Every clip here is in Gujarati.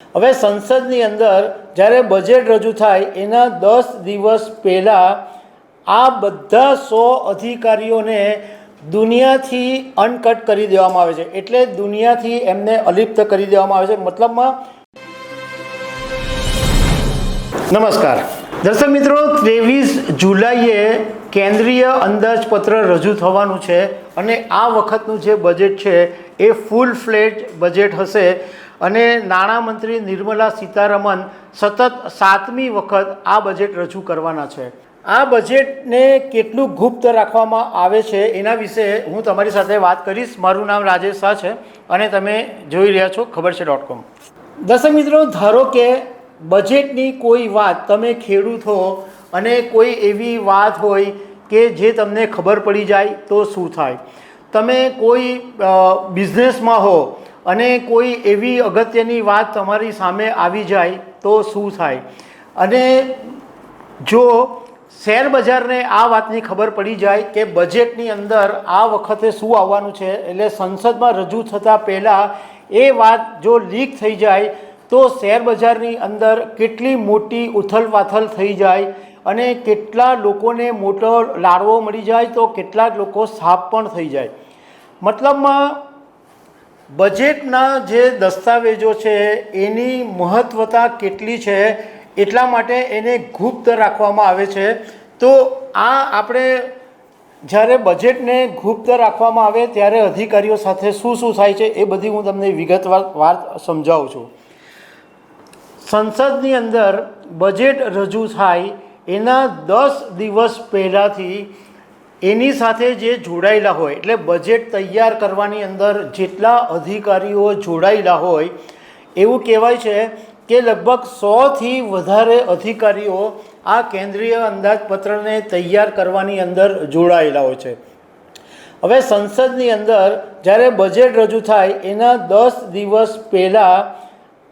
હવે સંસદની અંદર જ્યારે બજેટ રજૂ થાય એના 10 દિવસ પહેલાં આ બધા 100 અધિકારીઓને દુનિયાથી અનકટ કરી દેવામાં આવે છે, એટલે દુનિયાથી એમને અલિપ્ત કરી દેવામાં આવે છે. મતલબમાં નમસ્કાર દર્શક મિત્રો, 23 જુલાઈએ કેન્દ્રીય અંદાજપત્ર રજૂ થવાનું છે અને આ વખતનું જે બજેટ છે એ ફૂલ ફ્લેજ બજેટ હશે અને નાણામંત્રી નિર્મલા સીતારમન સતત 7મી વખત આ બજેટ રજૂ કરવાના છે. આ બજેટને કેટલું ગુપ્ત રાખવામાં આવે છે એના વિશે હું તમારી સાથે વાત કરીશ. મારું નામ રાજેશ શાહ છે અને તમે જોઈ રહ્યા છો ખબર છે.com. દર્શક મિત્રો, ધારો કે બજેટની કોઈ વાત તમે ખેડૂત હો અને કોઈ એવી વાત હોય કે જે તમને ખબર પડી જાય તો શું થાય. તમે કોઈ બિઝનેસમાં હો અને કોઈ એવી અગત્યની વાત તમારી સામે આવી જાય તો શું થાય. અને જો શેર બજારને આ વાતની ખબર પડી જાય કે બજેટની અંદર આ વખતે શું આવવાનું છે, એટલે સંસદમાં રજૂ થતાં પહેલાં એ વાત જો લીક થઈ જાય તો શેર બજારની અંદર કેટલી મોટી ઉથલપાથલ થઈ જાય અને કેટલા લોકોને મોટો લાડવો મળી જાય તો કેટલાક લોકો સાપ પણ થઈ જાય. મતલબમાં બજેટના જે દસ્તાવેજો છે એની મહત્વતા કેટલી છે એટલા માટે એને ગુપ્ત રાખવામાં આવે છે. તો આ આપણે જ્યારે બજેટને ગુપ્ત રાખવામાં આવે ત્યારે અધિકારીઓ સાથે શું થાય છે એ બધી હું તમને વિગતવાર વાત સમજાવું છું. સંસદની અંદર બજેટ રજૂ થાય એના 10 દિવસ પહેલાંથી એની સાથે જે જોડાયેલા હોય, એટલે બજેટ તૈયાર કરવાની અંદર જેટલા અધિકારીઓ જોડાયેલા હોય એવું કહેવાય છે કે લગભગ 100થી વધારે અધિકારીઓ આ કેન્દ્રીય અંદાજપત્રને તૈયાર કરવાની અંદર જોડાયેલા હોય છે. હવે સંસદની અંદર જ્યારે બજેટ રજૂ થાય એના 10 દિવસ પહેલાં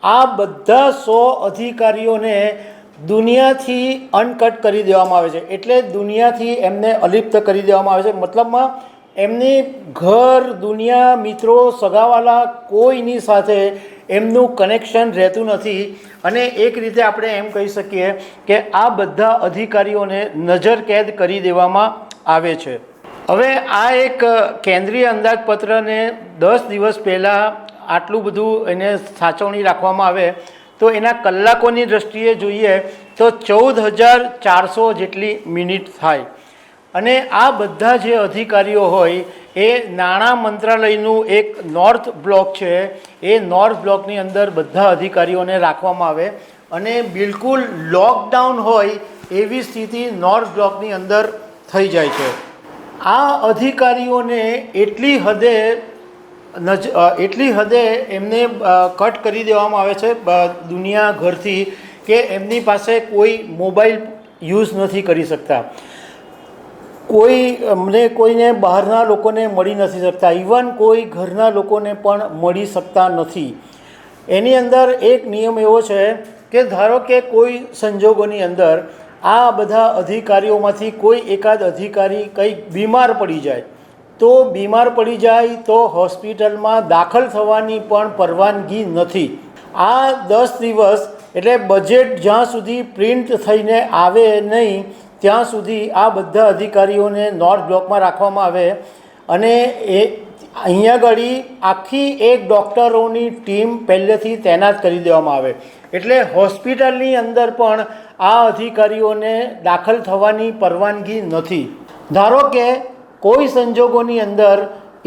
આ બધા 100 અધિકારીઓને દુનિયાથી અનકટ કરી દેવામાં આવે છે, એટલે દુનિયાથી એમને અલિપ્ત કરી દેવામાં આવે છે. મતલબમાં એમની ઘર, દુનિયા, મિત્રો, સગાવાલા કોઈની સાથે એમનું કનેક્શન રહેતું નથી. અને એક રીતે આપણે એમ કહી શકીએ કે આ બધા અધિકારીઓને નજરકેદ કરી દેવામાં આવે છે. હવે આ એક કેન્દ્રીય અંદાજપત્રને 10 દિવસ પહેલાં આટલું બધું એને સાચવણી રાખવામાં આવે તો એના કલાકોની દૃષ્ટિએ જોઈએ તો 14,400 જેટલી મિનિટ થાય. અને આ બધા જે અધિકારીઓ હોય એ નાણાં મંત્રાલયનું એક નોર્થ બ્લોક છે, એ નોર્થ બ્લોકની અંદર બધા અધિકારીઓને રાખવામાં આવે અને બિલકુલ લોકડાઉન હોય એવી સ્થિતિ નોર્થ બ્લોકની અંદર થઈ જાય છે. આ અધિકારીઓને એટલી હદે એમને કટ કરી દેવામાં આવે છે દુનિયાભરથી કે એમની પાસે કોઈ મોબાઈલ યુઝ નથી કરી શકતા, કોઈને બહારના લોકોને મળી નથી શકતા, ઇવન કોઈ ઘરના લોકોને પણ મળી શકતા નથી. એની અંદર એક નિયમ એવો છે કે ધારો કે કોઈ સંજોગોની અંદર આ બધા અધિકારીઓમાંથી કોઈ એકાદ અધિકારી કંઈક બીમાર પડી જાય તો હોસ્પિટલમાં દાખલ થવાની પણ પરવાનગી નથી. આ 10 દિવસ એટલે બજેટ જ્યાં સુધી પ્રિન્ટ થઈને આવે નહીં ત્યાં સુધી આ બધા અધિકારીઓને નોર્થ બ્લોકમાં રાખવામાં આવે અને અહીંયા આગળ આખી એક ડૉક્ટરોની ટીમ પહેલેથી તૈનાત કરી દેવામાં આવે, એટલે હોસ્પિટલની અંદર પણ આ અધિકારીઓને દાખલ થવાની પરવાનગી નથી. ધારો કે કોઈ સંજોગોની અંદર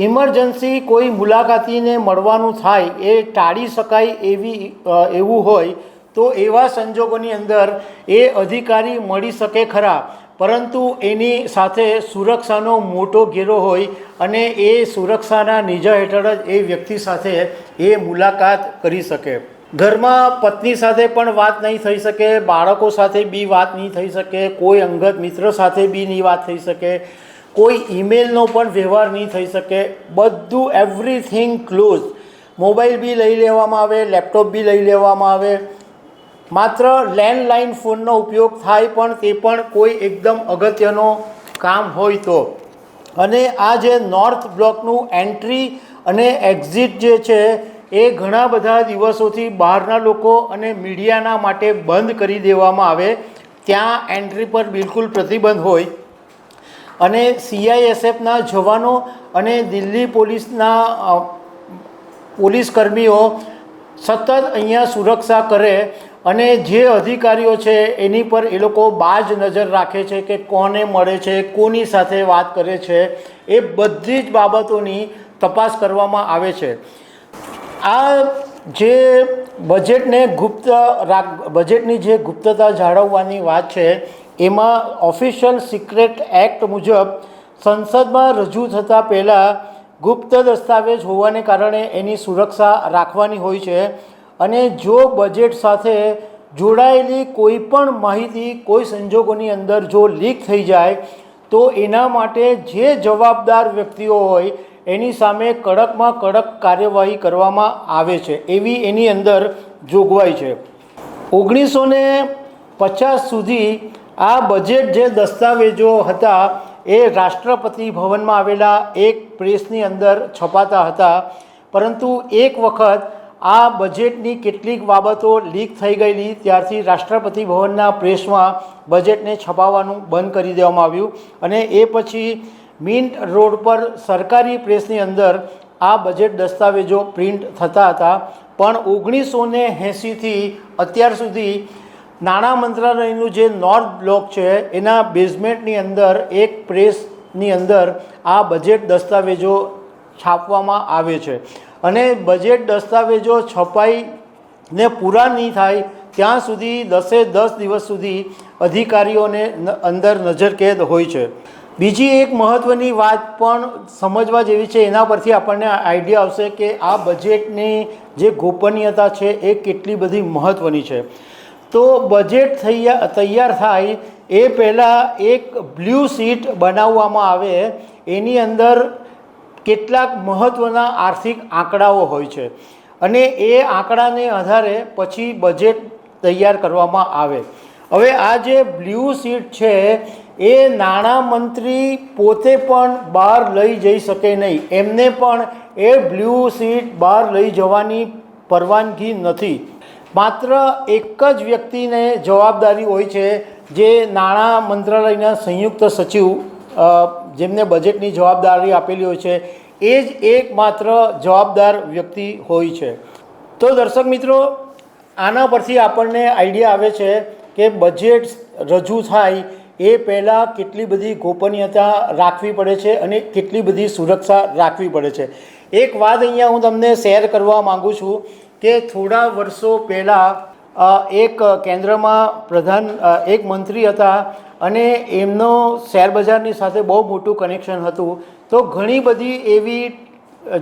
ઇમરજન્સી કોઈ મુલાકાતીને મળવાનું થાય, એ ટાળી શકાય એવું હોય તો એવા સંજોગોની અંદર એ અધિકારી મળી શકે ખરા, પરંતુ એની સાથે સુરક્ષાનો મોટો ઘેરો હોય અને એ સુરક્ષાના નીજા હેઠળ જ એ વ્યક્તિ સાથે એ મુલાકાત કરી શકે. ઘરમાં પત્ની સાથે પણ વાત નહીં થઈ શકે, બાળકો સાથે બી વાત નહીં થઈ શકે, કોઈ અંગત મિત્ર સાથે બી નહીં વાત થઈ શકે, કોઈ ઈમેલનો પણ વ્યવહાર નહીં થઈ શકે. બધું એવરીથિંગ ક્લોઝ. મોબાઈલ બી લઈ લેવામાં આવે, લેપટોપ બી લઈ લેવામાં આવે, માત્ર લેન્ડલાઇન ફોનનો ઉપયોગ થાય પણ તે પણ કોઈ એકદમ અગત્યનો કામ હોય તો. અને આ જે નોર્થ બ્લોકનું એન્ટ્રી અને એક્ઝિટ જે છે એ ઘણા બધા દિવસોથી બહારના લોકો અને મીડિયાના માટે બંધ કરી દેવામાં આવે, ત્યાં એન્ટ્રી પર બિલકુલ પ્રતિબંધ હોય અને CISFના જવાનો અને દિલ્હી પોલીસના પોલીસ કર્મીઓ સતત અહીંયા સુરક્ષા કરે અને જે અધિકારીઓ છે એની પર એ લોકો બાજ નજર રાખે છે કે કોને મળે છે, કોની સાથે વાત કરે છે, એ બધી જ બાબતોની તપાસ કરવામાં આવે છે. આ જે બજેટની જે ગુપ્તતા જાળવવાની વાત છે એમાં ઓફિશિયલ સિક્રેટ એક્ટ મુજબ સંસદમાં રજૂ થતાં પહેલાં ગુપ્ત દસ્તાવેજ હોવાને કારણે એની સુરક્ષા રાખવાની હોય છે અને જો બજેટ સાથે જોડાયેલી કોઈ પણ માહિતી કોઈ સંજોગોની અંદર જો લીક થઈ જાય તો એના માટે જે જવાબદાર વ્યક્તિઓ હોય એની સામે કડકમાં કડક કાર્યવાહી કરવામાં આવે છે, એવી એની અંદર જોગવાઈ છે. 1950 સુધી આ બજેટ જે દસ્તાવેજો હતા એ રાષ્ટ્રપતિ ભવનમાં આવેલા એક પ્રેસની અંદર છપાતા હતા, પરંતુ એક વખત આ બજેટની કેટલીક બાબતો લીક થઈ ગયેલી ત્યારથી રાષ્ટ્રપતિ ભવનના પ્રેસમાં બજેટને છપાવવાનું બંધ કરી દેવામાં આવ્યું અને એ પછી મિન્ટ રોડ પર સરકારી પ્રેસની અંદર આ બજેટ દસ્તાવેજો પ્રિન્ટ થતા હતા. પણ 1980થી અત્યાર સુધી નાણાં મંત્રાલયનું જે નોર્થ બ્લોક છે એના બેઝમેન્ટની અંદર એક પ્રેસની અંદર આ બજેટ દસ્તાવેજો છાપવામાં આવે છે અને બજેટ દસ્તાવેજો છપાઈને પૂરા નહીં થાય ત્યાં સુધી 10 દિવસ સુધી અધિકારીઓને અંદર નજરકેદ હોય છે. બીજી એક મહત્ત્વની વાત પણ સમજવા જેવી છે, એના પરથી આપણને આઈડિયા આવશે કે આ બજેટની જે ગોપનીયતા છે એ કેટલી બધી મહત્ત્વની છે. તો બજેટ તૈયાર થાય એ પહેલાં એક બ્લુ શીટ બનાવવામાં આવે, એની અંદર કેટલાક મહત્ત્વના આર્થિક આંકડાઓ હોય છે અને એ આંકડાને આધારે પછી બજેટ તૈયાર કરવામાં આવે. હવે આ જે બ્લુ શીટ છે એ નાણામંત્રી પોતે પણ બહાર લઈ જઈ શકે નહીં, એમને પણ એ બ્લુ શીટ બહાર લઈ જવાની પરવાનગી નથી. માત્ર એક જ વ્યક્તિને જવાબદારી હોય છે, જે નાણાં મંત્રાલયના સંયુક્ત સચિવ જેમને બજેટની જવાબદારી આપેલી હોય છે, એ જ એકમાત્ર જવાબદાર વ્યક્તિ હોય છે. તો દર્શક મિત્રો, આના પરથી આપણને આઈડિયા આવે છે કે બજેટ રજૂ થાય એ પહેલાં કેટલી બધી ગોપનીયતા રાખવી પડે છે અને કેટલી બધી સુરક્ષા રાખવી પડે છે. એક વાત અહીંયા હું તમને શેર કરવા માગું છું કે થોડા વર્ષો પહેલાં એક કેન્દ્રમાં એક મંત્રી હતા અને એમનો શેરબજારની સાથે બહુ મોટું કનેક્શન હતું. તો ઘણી બધી એવી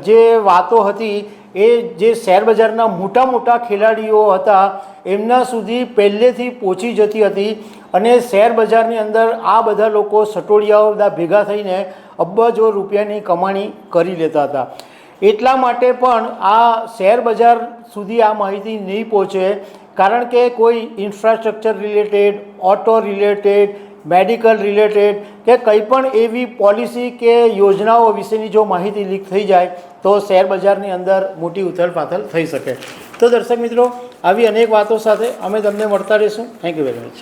જે વાતો હતી એ જે શેરબજારના મોટા ખેલાડીઓ હતા એમના સુધી પહેલેથી પહોંચી જતી હતી અને શેરબજારની અંદર આ બધા લોકો સટોડિયાઓ બધા ભેગા થઈને અબજો રૂપિયાની કમાણી કરી લેતા હતા. એટલા માટે પણ આ શેરબજાર સુધી આ માહિતી નહીં પહોંચે, કારણ કે કોઈ infrastructure related, auto related, medical related કે કંઈ પણ એવી પોલિસી કે યોજનાઓ વિશેની જો માહિતી લીક થઈ જાય તો શેરબજારની અંદર મોટી ઉથલપાથલ થઈ શકે. તો દર્શક મિત્રો, આવી અનેક વાતો સાથે અમે તમને મળતા રહીશું. Thank you very much.